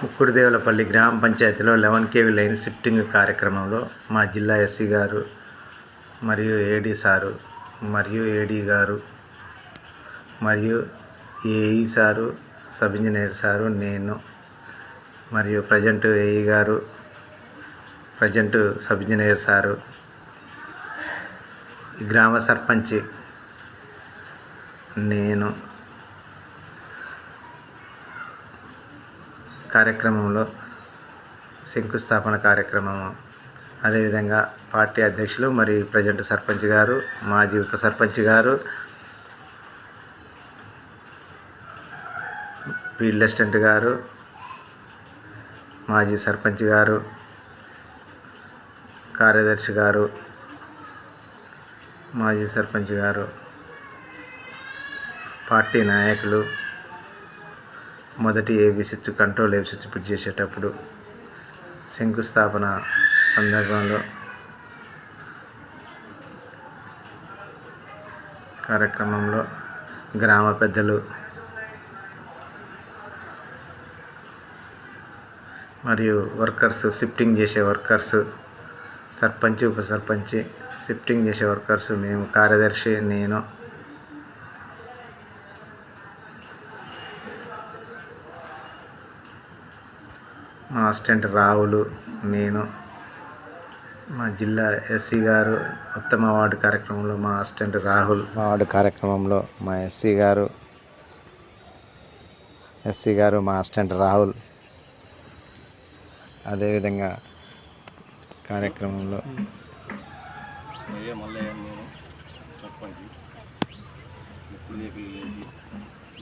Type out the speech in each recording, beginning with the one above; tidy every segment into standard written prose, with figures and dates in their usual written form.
ముక్కుడుదేవులపల్లి గ్రామ పంచాయతీలో 11 kV line shifting కార్యక్రమంలో మా జిల్లా ఎస్సీ గారు మరియు ఏడీ సారు మరియు ఏడీ గారు మరియు AE sir, sub engineer sir, నేను మరియు ప్రజెంట్ ఏఈ గారు, ప్రజెంట్ సబ్ ఇంజనీర్ సారు, గ్రామ సర్పంచ్ నేను కార్యక్రమంలో శంకుస్థాపన కార్యక్రమము, అదేవిధంగా పార్టీ అధ్యక్షులు మరియు ప్రజెంట్ సర్పంచ్ గారు, మాజీ ఉప సర్పంచ్ గారు, ఫీల్డ్ అసిస్టెంట్ గారు, మాజీ సర్పంచ్ గారు, కార్యదర్శి గారు, మాజీ సర్పంచ్ గారు, పార్టీ నాయకులు, మొదటి AB switch control AB switch fit చేసేటప్పుడు, శంకుస్థాపన సందర్భంలో కార్యక్రమంలో గ్రామ పెద్దలు మరియు వర్కర్స్, షిఫ్టింగ్ చేసే వర్కర్స్, సర్పంచ్ ఉప సర్పంచ్, షిఫ్టింగ్ చేసే వర్కర్స్, మేము కార్యదర్శి, నేను మా అసిస్టెంట్ రాహుల్, నేను మా జిల్లా ఎస్సీ గారు ఉత్తమ అవార్డు కార్యక్రమంలో మా అసిస్టెంట్ రాహుల్, అవార్డు కార్యక్రమంలో మా ఎస్సీ గారు మా అసిస్టెంట్ రాహుల్, అదేవిధంగా కార్యక్రమంలో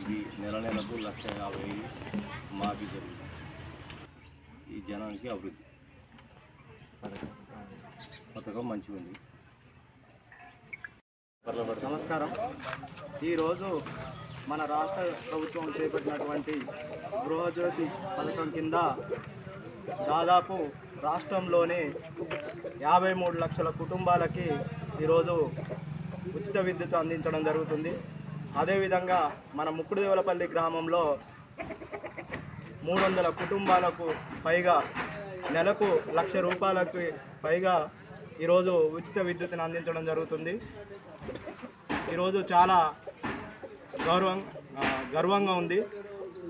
ఇది నెలకు 1,50,000 మాఫీ జరుగుతుంది. ఈ జనానికి అభివృద్ధి పథకం మంచిగా ఉంది. నమస్కారం. ఈరోజు మన రాష్ట్ర ప్రభుత్వం చేపట్టినటువంటి గృహజ్యోతి పథకం కింద దాదాపు రాష్ట్రంలోని 53 లక్షల కుటుంబాలకి ఈరోజు ఉచిత విద్యుత్ అందించడం జరుగుతుంది. అదేవిధంగా మన ముక్కుడుదేవులపల్లి గ్రామంలో 300 కుటుంబాలకు పైగా నెలకు 1,00,000 రూపాయలకు పైగా ఈరోజు ఉచిత విద్యుత్తుని అందించడం జరుగుతుంది. ఈరోజు చాలా గర్వంగా ఉంది.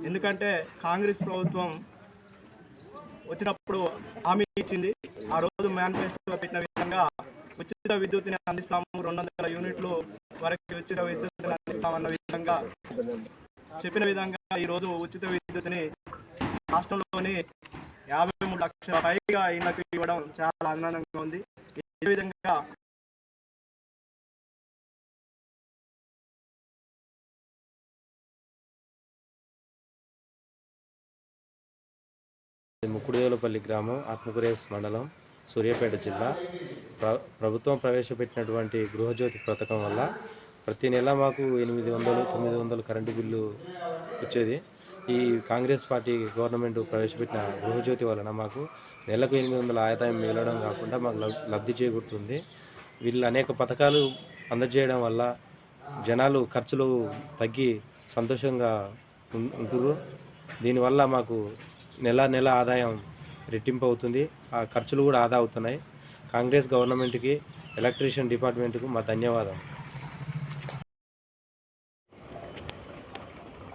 ఎందుకంటే కాంగ్రెస్ ప్రభుత్వం వచ్చినప్పుడు హామీ ఇచ్చింది. ఆ రోజు మేనిఫెస్టోలో పెట్టిన విధంగా ఉచిత విద్యుత్తుని అందిస్తాము, 200 యూనిట్లు వరకు ఉచిత విద్యుత్తుని అందిస్తామన్న విధంగా చెప్పిన విధంగా ఈరోజు ఉచిత విద్యుత్తుని రాష్ట్రంలోని 53 లక్షల పైగా ఇళ్లకు ఇవ్వడం చాలా ఆనందంగా ఉంది. ఈ విధంగా ముక్కుడుదేవులపల్లి గ్రామం, ఆత్మకూరేస్ మండలం, సూర్యాపేట జిల్లా. ప్రభుత్వం ప్రవేశపెట్టినటువంటి గృహజ్యోతి పథకం వల్ల ప్రతి నెల మాకు 800-900 కరెంటు బిల్లు వచ్చేది. ఈ కాంగ్రెస్ పార్టీ గవర్నమెంట్ ప్రవేశపెట్టిన గృహజ్యోతి వలన మాకు నెలకు 800 ఆదాయం మిగలడం కాకుండా మాకు లబ్ధి చేకూరుతుంది. వీళ్ళు అనేక పథకాలు అందజేయడం వల్ల జనాలు ఖర్చులు తగ్గి సంతోషంగా ఉంటున్నారు. దీనివల్ల మాకు నెల ఆదాయం రెట్టింపు అవుతుంది. ఆ ఖర్చులు కూడా ఆదా అవుతున్నాయి. కాంగ్రెస్ గవర్నమెంట్కి, ఎలక్ట్రీషియన్ డిపార్ట్మెంట్కు మా ధన్యవాదాలు.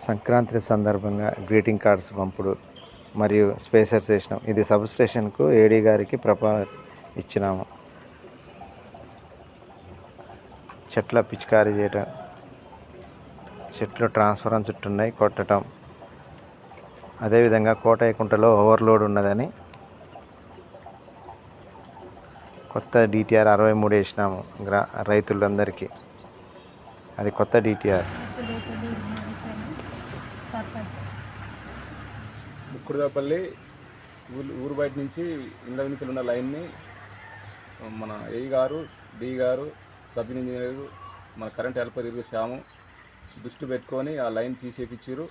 సంక్రాంతి సందర్భంగా గ్రీటింగ్ కార్డ్స్ పంపుడు మరియు స్పేసర్స్ వేసినాం. ఇది సబ్ స్టేషన్కు ఏడీ గారికి ఇచ్చినాము. చెట్ల పిచికారీ చేయటం, చెట్లు ట్రాన్స్ఫారం చుట్టూ ఉన్నాయి కొట్టడం. అదేవిధంగా కోటయ్యకుంటలో ఓవర్లోడ్ ఉన్నదని కొత్త డిటిఆర్ 63 వేసినాము రైతులందరికీ. అది కొత్త డిటిఆర్. ముక్కుడుదేవులపల్లి ఊరు బయట నుంచి ఇండ్ల వెనుకలు ఉన్న లైన్ని మన ఏఈ గారు, డి గారు, సబ్ ఇంజనీరు, మన కరెంట్ హెల్పర్ శ్యాము దృష్టి పెట్టుకొని ఆ లైన్ తీసేపించారు.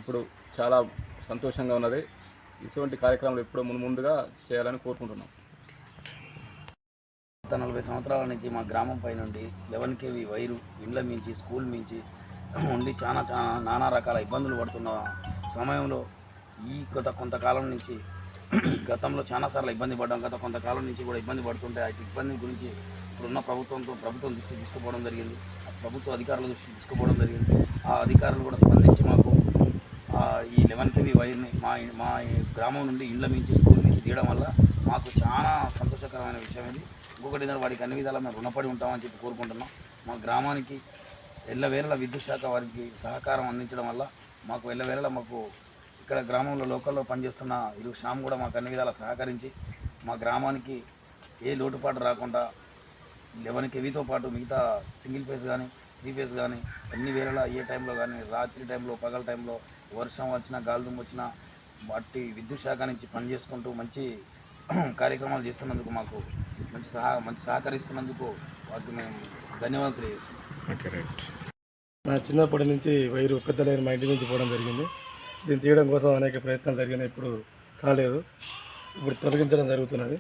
ఇప్పుడు చాలా సంతోషంగా ఉన్నది. ఇటువంటి కార్యక్రమాలు ఎప్పుడో ముందుగా చేయాలని కోరుకుంటున్నాం. గత 40 సంవత్సరాల నుంచి మా గ్రామం పై నుండి 11 kV వైరు ఇండ్ల మించి, స్కూల్ మించి ఉండి చాలా నానా రకాల ఇబ్బందులు పడుతున్న సమయంలో ఈ కొంతకాలం నుంచి గతంలో చాలాసార్లు ఇబ్బంది పడ్డాం. గత కొంతకాలం నుంచి కూడా ఇబ్బంది పడుతుంటే ఆ ఇబ్బంది గురించి ఇప్పుడున్న ప్రభుత్వం దృష్టి తీసుకుపోవడం జరిగింది. ప్రభుత్వ అధికారుల దృష్టి తీసుకుపోవడం జరిగింది. ఆ అధికారులు కూడా స్పందించి మాకు ఈ 11 kV వైర్ని మా గ్రామం నుండి ఇండ్ల మించి స్కూల్ నుంచి తీయడం వల్ల మాకు చాలా సంతోషకరమైన విషయం ఇది. ఇంకొకటి వాడికి అన్ని విధాలా మేము రుణపడి ఉంటామని చెప్పి కోరుకుంటున్నాం. మా గ్రామానికి ఎల్లవేళలా విద్యుత్ శాఖ వారికి సహకారం అందించడం వల్ల మాకు ఎల్లవేళలా మాకు ఇక్కడ గ్రామంలో లోకల్లో పనిచేస్తున్న శ్యామ్ కూడా మాకు అన్ని విధాలా సహకరించి మా గ్రామానికి ఏ లోటుపాటు రాకుండా 11 kVతో పాటు మిగతా సింగిల్ ఫేజ్ కానీ 3 phase కానీ అన్ని వేళలా ఏ టైంలో కానీ రాత్రి టైంలో పగల టైంలో వర్షం వచ్చినా గాలిదుమ్ము వచ్చినా వాటి విద్యుత్ శాఖ నుంచి పనిచేసుకుంటూ మంచి కార్యక్రమాలు చేస్తున్నందుకు మాకు మంచి సహకరిస్తున్నందుకు వారికి మేము ధన్యవాదాలు తెలియజేస్తున్నాం. నా చిన్నప్పటి నుంచి వైరు పెద్ద లైన్ మా ఇంటి నుంచి పోవడం జరిగింది. దీన్ని తీయడం కోసం అనేక ప్రయత్నాలు జరిగినాయి, ఇప్పుడు కాలేదు. ఇప్పుడు తొలగించడం జరుగుతున్నది.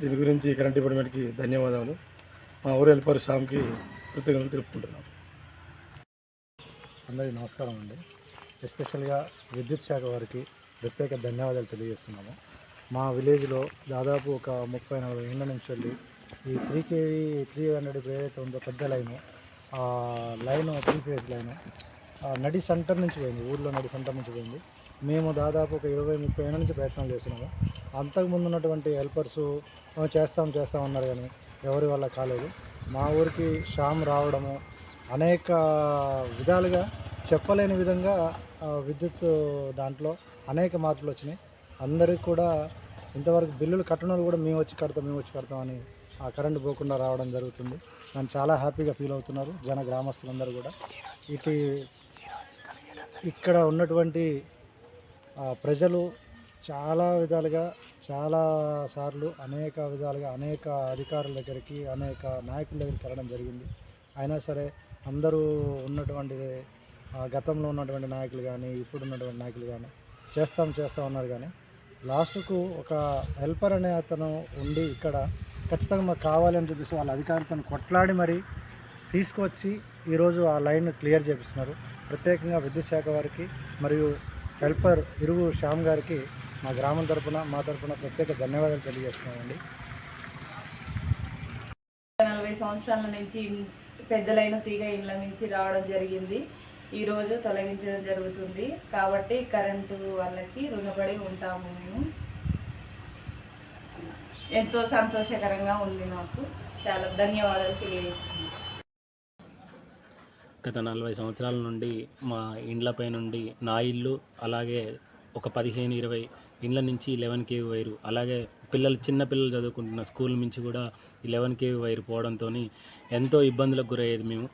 దీని గురించి కరెంట్ డిపార్ట్మెంట్కి ధన్యవాదాలు. మా ఊరు హెల్పర్ శ్యామ్కి కృతజ్ఞతలు తెలుపుకుంటున్నాం. అందరికీ నమస్కారం అండి. ఎస్పెషల్గా విద్యుత్ శాఖ వారికి ప్రత్యేక ధన్యవాదాలు తెలియజేస్తున్నాము. మా విలేజ్లో దాదాపు ఒక 30-40 ఏళ్ళ నుంచి వెళ్ళి ఈ 3 kV 300 ఏదైతే ఉందో పెద్ద లైను, ఆ లైను 3 phase లైను నడి సెంటర్ నుంచి పోయింది, ఊళ్ళో నడి సెంటర్ నుంచి పోయింది. మేము దాదాపు ఒక 20-30 ఏళ్ళ నుంచి ప్రయత్నం చేస్తున్నాము. అంతకుముందు ఉన్నటువంటి హెల్పర్స్ చేస్తామన్నారు కానీ ఎవరి వల్ల కాలేదు. మా ఊరికి శ్యామ్ రావడము అనేక విధాలుగా చెప్పలేని విధంగా విద్యుత్ దాంట్లో అనేక మార్పులు వచ్చినాయి. అందరికీ కూడా ఇంతవరకు బిల్లులు కట్టడం కూడా మేము వచ్చి కడతామని ఆ కరెంటు పోకుండా రావడం జరుగుతుంది. నన్ను చాలా హ్యాపీగా ఫీల్ అవుతున్నారు గ్రామస్తులందరూ కూడా. ఇక్కడ ఉన్నటువంటి ప్రజలు చాలా విధాలుగా చాలా సార్లు అనేక విధాలుగా అనేక అధికారుల దగ్గరికి అనేక నాయకుల దగ్గరికి వెళ్ళడం జరిగింది. అయినా సరే అందరూ ఉన్నటువంటి గతంలో ఉన్నటువంటి నాయకులు కానీ ఇప్పుడు ఉన్నటువంటి నాయకులు కానీ చేస్తాం ఉన్నారు. కానీ లాస్ట్కు ఒక హెల్పర్ అనే అతను ఉండి ఇక్కడ ఖచ్చితంగా మాకు కావాలని చెప్పేసి వాళ్ళ అధికారులతో కొట్లాడి మరి తీసుకొచ్చి ఈరోజు ఆ లైన్ క్లియర్ చేపిస్తున్నారు. ప్రత్యేకంగా విద్యుత్ శాఖ వారికి మరియు హెల్పర్ ఇరుగు శ్యామ్ గారికి మా గ్రామం తరపున మా తరపున ప్రత్యేక ధన్యవాదాలు తెలియజేస్తున్నామండి. 40 సంవత్సరాల నుంచి పెద్దలైన తీగ ఇండ్ల నుంచి రావడం జరిగింది. ఈరోజు తొలగించడం జరుగుతుంది. కాబట్టి కరెంటు వాళ్ళకి రుణపడి ఉంటాము. మేము ఎంతో సంతోషకరంగా ఉంది. నాకు చాలా ధన్యవాదాలు తెలియజేస్తున్నాను. గత 40 సంవత్సరాల నుండి మా ఇండ్లపై నుండి నా ఇల్లు అలాగే ఒక 15-20 ఇండ్ల నుంచి 11 kV వైరు, అలాగే చిన్న పిల్లలు చదువుకుంటున్న స్కూల్ నుంచి కూడా 11 kV వైరు పోవడంతో ఎంతో ఇబ్బందులకు గురయ్యేది. మేము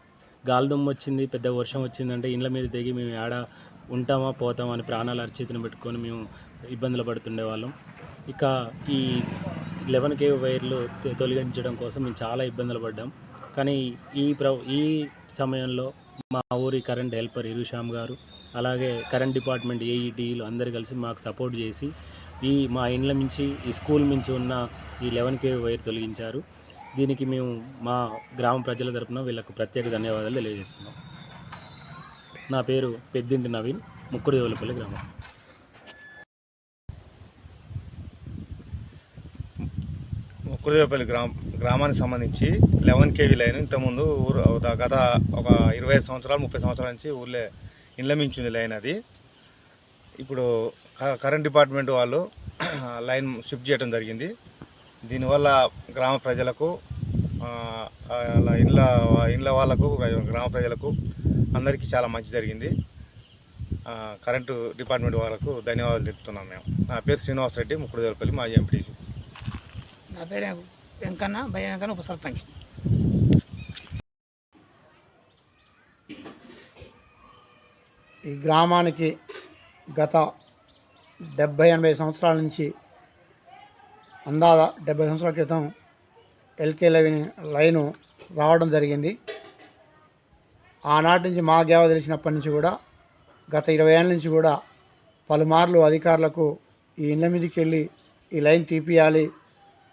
గాలిదుమ్ము వచ్చింది, పెద్ద వర్షం వచ్చిందంటే ఇండ్ల మీద దిగి మేము ఏడ ఉంటామా పోతామా అని ప్రాణాలు అరిచేతిని పెట్టుకొని మేము ఇబ్బందులు పడుతుండేవాళ్ళం. ఇక ఈ 11 kV వైర్లు తొలగించడం కోసం మేము చాలా ఇబ్బందులు పడ్డాం. కానీ ఈ సమయంలో మా ఊరి కరెంట్ హెల్పర్ శ్యామ్ గారు అలాగే కరెంట్ డిపార్ట్మెంట్ ఏఈటీలు అందరు కలిసి మాకు సపోర్ట్ చేసి మా ఇండ్ల నుంచి ఈ స్కూల్ నుంచి ఉన్న ఈ 11 kV వైర్ తొలగించారు. దీనికి మేము మా గ్రామ ప్రజల తరపున వీళ్ళకు ప్రత్యేక ధన్యవాదాలు తెలియజేస్తున్నాం. నా పేరు పెద్దింటి నవీన్, ముక్కుడుదేవులపల్లి గ్రామం. ముక్కుడుదేవులపల్లి గ్రామానికి సంబంధించి 11 kV లైన్ ఇంతకుముందు గత ఒక 25 సంవత్సరాలు 30 సంవత్సరాల నుంచి ఊళ్ళో ఇండ్ల మించి ఉంది లైన్. అది ఇప్పుడు కరెంట్ డిపార్ట్మెంట్ వాళ్ళు లైన్ షిఫ్ట్ చేయడం జరిగింది. దీనివల్ల గ్రామ ప్రజలకు ఇండ్ల వాళ్ళకు గ్రామ ప్రజలకు అందరికీ చాలా మంచి జరిగింది. కరెంటు డిపార్ట్మెంట్ వాళ్ళకు ధన్యవాదాలు తెలుపుతున్నాం మేము. నా పేరు శ్రీనివాసరెడ్డి, ముక్కుడుదేవులపల్లి, మాజీ ఎంపీటీసీ. నా పేరు వెంకన్న, భయ వెంకన్న, ఉప సర్పంచ్. ఈ గ్రామానికి గత 70-80 సంవత్సరాల నుంచి అందాజ 70 సంవత్సరాల క్రితం ఎల్కే లైను రావడం జరిగింది. ఆనాటి నుంచి మా గేవ తెలిసినప్పటి నుంచి కూడా గత 20 ఏళ్ళ నుంచి కూడా పలుమార్లు అధికారులకు ఈ ఇండ్ల మీదకి వెళ్ళి ఈ లైన్ తీపియాలి,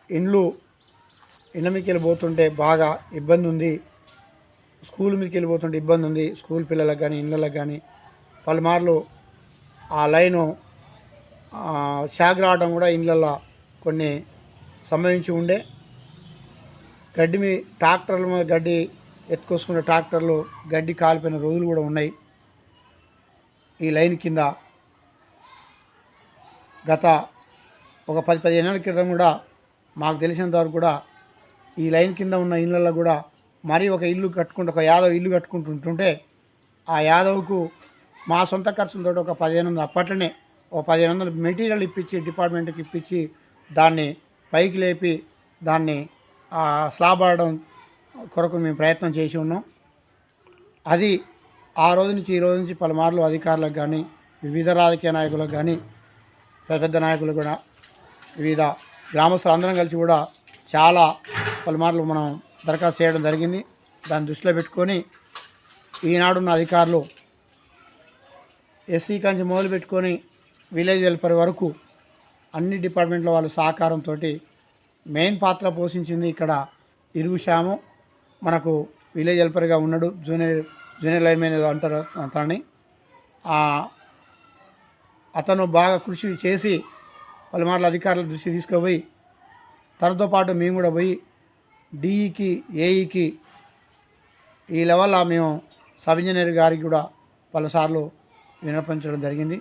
ఇండ్ల మీదకి వెళ్ళిపోతుంటే బాగా ఇబ్బంది ఉంది, స్కూల్ మీదకి వెళ్ళిపోతుంటే ఇబ్బంది ఉంది, స్కూల్ పిల్లలకు కానీ ఇళ్ళకి కానీ పలుమార్లు ఆ లైను షాక్ రావడం కూడా ఇళ్ళల్లో కొన్ని సంభవించి ఉండే. గడ్డి ట్రాక్టర్ల మీద గడ్డి ఎత్తుకొసుకునే ట్రాక్టర్లు గడ్డి కాలిపోయిన రోజులు కూడా ఉన్నాయి. ఈ లైన్ కింద గత ఒక 10-15 ఏళ్ళ క్రితం కూడా మాకు తెలిసినంత వరకు కూడా ఈ లైన్ కింద ఉన్న ఇళ్ళల్లో కూడా మరీ ఒక ఇల్లు కట్టుకుంటూ ఒక యాదవ్ ఇల్లు కట్టుకుంటుంటే ఆ యాదవ్కు మా సొంత ఖర్చులతో ఒక 1500 అప్పట్లోనే ఒక 1500 మెటీరియల్ ఇప్పించి డిపార్ట్మెంట్కి ఇప్పించి దాన్ని పైకి లేపి దాన్ని స్లాబ్ ఆడడం కొరకు మేము ప్రయత్నం చేసి ఉన్నాం. అది ఆ రోజు నుంచి ఈ రోజు నుంచి పలుమార్లు అధికారులకు కానీ వివిధ రాజకీయ నాయకులకు కానీ పెద్ద నాయకులు కూడా వివిధ గ్రామస్తులు అందరం కలిసి కూడా చాలా పలుమార్లు మనం దరఖాస్తు చేయడం జరిగింది. దాన్ని దృష్టిలో పెట్టుకొని ఈనాడున్న అధికారులు ఎస్సీ కంచి మొదలు పెట్టుకొని విలేజ్ వెల్ఫేర్ వరకు అన్ని డిపార్ట్మెంట్ల వాళ్ళ సహకారంతో మెయిన్ పాత్ర పోషించింది ఇక్కడ ఇరుగు శ్యాము. మనకు విలేజ్ వెల్ఫేర్గా ఉన్నాడు, జూనియర్ లైన్మెన్ ఏదో అంటారు అతన్ని. అతను బాగా కృషి చేసి పలుమార్లు అధికారుల దృష్టి తీసుకుపోయి తనతో పాటు మేము కూడా పోయి డిఈకి ఏఈకి ఈ లెవెల్లో మేము సబ్ ఇంజనీర్ గారికి కూడా పలుసార్లు విన్నపించడం జరిగింది.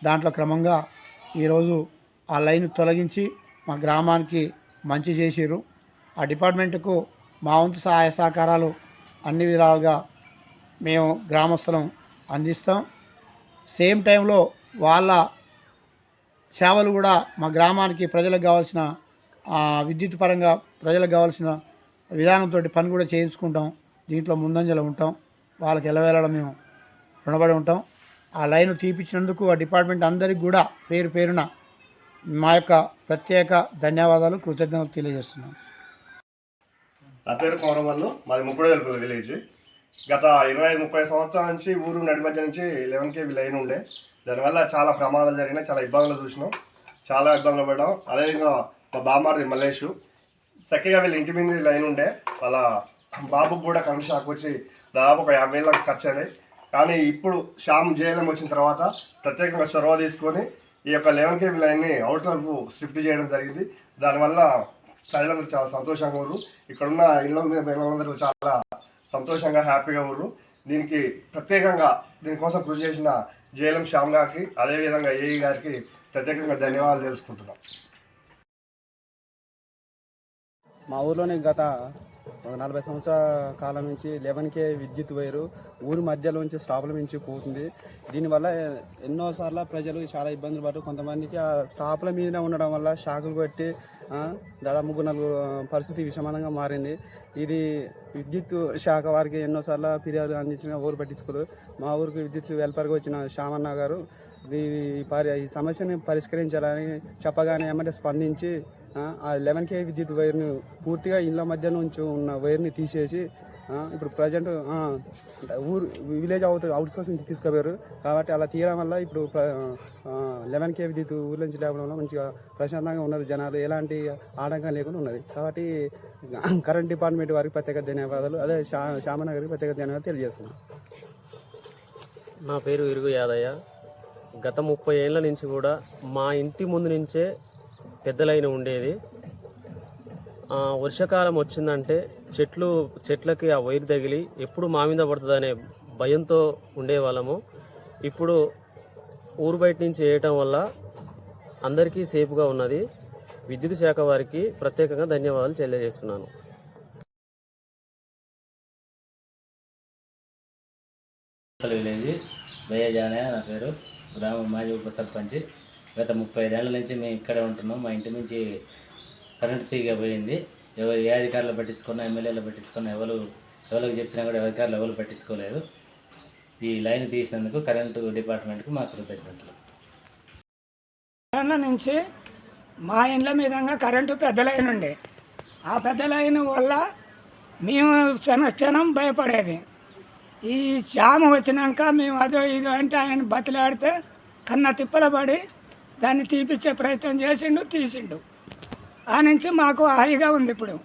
దాంట్లో క్రమంగా ఈరోజు ఆ లైన్ తొలగించి మా గ్రామానికి మంచి చేసిర్రు. ఆ డిపార్ట్మెంట్కు మా వంతు సహాయ సహకారాలు అన్ని విధాలుగా మేము గ్రామస్తులం అందిస్తాం. సేమ్ టైంలో వాళ్ళ సేవలు కూడా మా గ్రామానికి ప్రజలకు కావాల్సిన విద్యుత్ పరంగా ప్రజలకు కావాల్సిన విధానంతో పని కూడా చేయించుకుంటాం. దీంట్లో ముందంజలో ఉంటాం. వాళ్ళకి ఎలవేళ మేము రుణపడి ఉంటాం. ఆ లైన్ తీపిచ్చినందుకు ఆ డిపార్ట్మెంట్ అందరికీ కూడా పేరు పేరున మా యొక్క ప్రత్యేక ధన్యవాదాలు, కృతజ్ఞతలు తెలియజేస్తున్నాం. నా పేరు కౌరవల్లు, మాది ముక్కుడేపల్లి విలేజ్. గత 25-30 సంవత్సరాల నుంచి ఊరు నడి మధ్య నుంచి 11 kV లైన్ ఉండే. దానివల్ల చాలా ప్రమాదాలు జరిగినాయి, చాలా ఇబ్బందులు చూసినాం, చాలా ఇబ్బందులు పడ్డాం. అదేవిధంగా మా బామ్మారిది మల్లేషు చక్కగా వీళ్ళ ఇంటి మీద లైన్ ఉండే. వాళ్ళ బాబుకు కూడా కరెంట్ షాక్ వచ్చి దాదాపు ఒక 50,000 ఖర్చు అయినాయి. కానీ ఇప్పుడు శ్యామ్ జేఎల్ఎం వచ్చిన తర్వాత ప్రత్యేకంగా చొరవ తీసుకొని ఈ యొక్క 11 kV లైన్ని అవుట్ వైపు షిఫ్ట్ చేయడం జరిగింది. దానివల్ల ప్రజలందరూ చాలా సంతోషంగా ఉన్నారు. ఇక్కడున్న ఇళ్ళ మీద పిల్లలందరూ చాలా సంతోషంగా హ్యాపీగా ఉన్నారు. దీనికి ప్రత్యేకంగా దీనికోసం కృషి చేసిన జేఎల్ఎం శ్యామ్ గారికి, అదేవిధంగా ఏఈ గారికి ప్రత్యేకంగా ధన్యవాదాలు తెలుసుకుంటున్నాం. మా ఊర్లోని గత 40 సంవత్సరాల కాలం నుంచి 11 kV విద్యుత్ వైరు ఊరి మధ్యలోంచి స్టాపుల నుంచి పోతుంది. దీనివల్ల ఎన్నోసార్లు ప్రజలు చాలా ఇబ్బందులు పడుతూ కొంతమందికి ఆ స్టాపుల మీద ఉండడం వల్ల షాకులు కొట్టి దాదాపు 3-4 పరిస్థితి విషమానంగా మారింది. ఇది విద్యుత్ శాఖ వారికి ఎన్నోసార్లు ఫిర్యాదు అందించిన ఊరు పట్టించుకోరు. మా ఊరికి విద్యుత్ వెల్ఫేర్గా వచ్చిన శ్యామన్న గారు ఈ సమస్యని పరిష్కరించాలని చెప్పగానే ఏమంటే స్పందించి ఆ 11 kV విద్యుత్ వైర్ని పూర్తిగా ఇళ్ళ మధ్య నుంచి ఉన్న వైర్ని తీసేసి ఇప్పుడు ప్రజెంట్ విలేజ్ అవుట్స్కర్ట్స్ నుంచి తీసుకుపోయారు. కాబట్టి అలా తీయడం వల్ల ఇప్పుడు 11 kV విద్యుత్ ఊర్ల నుంచి లేవడం వల్ల మంచిగా ప్రశాంతంగా ఉన్నది. జనాలు ఎలాంటి ఆటంకం లేకుండా ఉన్నది. కాబట్టి కరెంట్ డిపార్ట్మెంట్ వారికి ప్రత్యేక ధన్యవాదాలు, అదే శ్యామన్న గారికి ప్రత్యేక ధన్యవాదాలు తెలియజేస్తున్నాను. నా పేరు ఇరుగు యాదయ్య. గత 30 ఏళ్ళ నుంచి కూడా మా ఇంటి ముందు నుంచే పెద్ద లైన్ ఉండేది. వర్షాకాలం వచ్చిందంటే చెట్లకి ఆ వైర్ తగిలి ఎప్పుడు మా మీద పడుతుందనే భయంతో ఉండేవాళ్ళము. ఇప్పుడు ఊరు బయట నుంచి వేయటం వల్ల అందరికీ సేఫ్గా ఉన్నది. విద్యుత్ శాఖ వారికి ప్రత్యేకంగా ధన్యవాదాలు తెలియజేస్తున్నాను. విలేజ్ బయ్యజానే నా పేరు, గ్రామం మాజీ ఉప సర్పంచ్. గత 35 ఏళ్ళ నుంచి మేము ఇక్కడే ఉంటున్నాం. మా ఇంటి నుంచి కరెంట్ తీగ పోయింది. ఏ అధికారులు పట్టించుకున్నా, ఎమ్మెల్యేలు పట్టించుకున్నా, ఎవరికి చెప్పినా కూడా అధికారులు ఎవరు పట్టించుకోలేదు. ఈ లైన్ తీసినందుకు కరెంటు డిపార్ట్మెంట్కి మా కృతజ్ఞతలు. నుంచి మా ఇండ్ల మీదంగా కరెంటు పెద్ద లైన్ ఉండే. ఆ పెద్ద లైన్ వల్ల మేము క్షణం భయపడేది. ఈ శ్యామ వచ్చినాక మేము అదో ఇదో అంటే ఆయన బతిలాడితే కన్నా తిప్పల పడి దాన్ని తీపిచ్చే ప్రయత్నం చేసిండు, తీసిండు. ఆ నుంచి మాకు హాయిగా ఉంది ఇప్పుడు.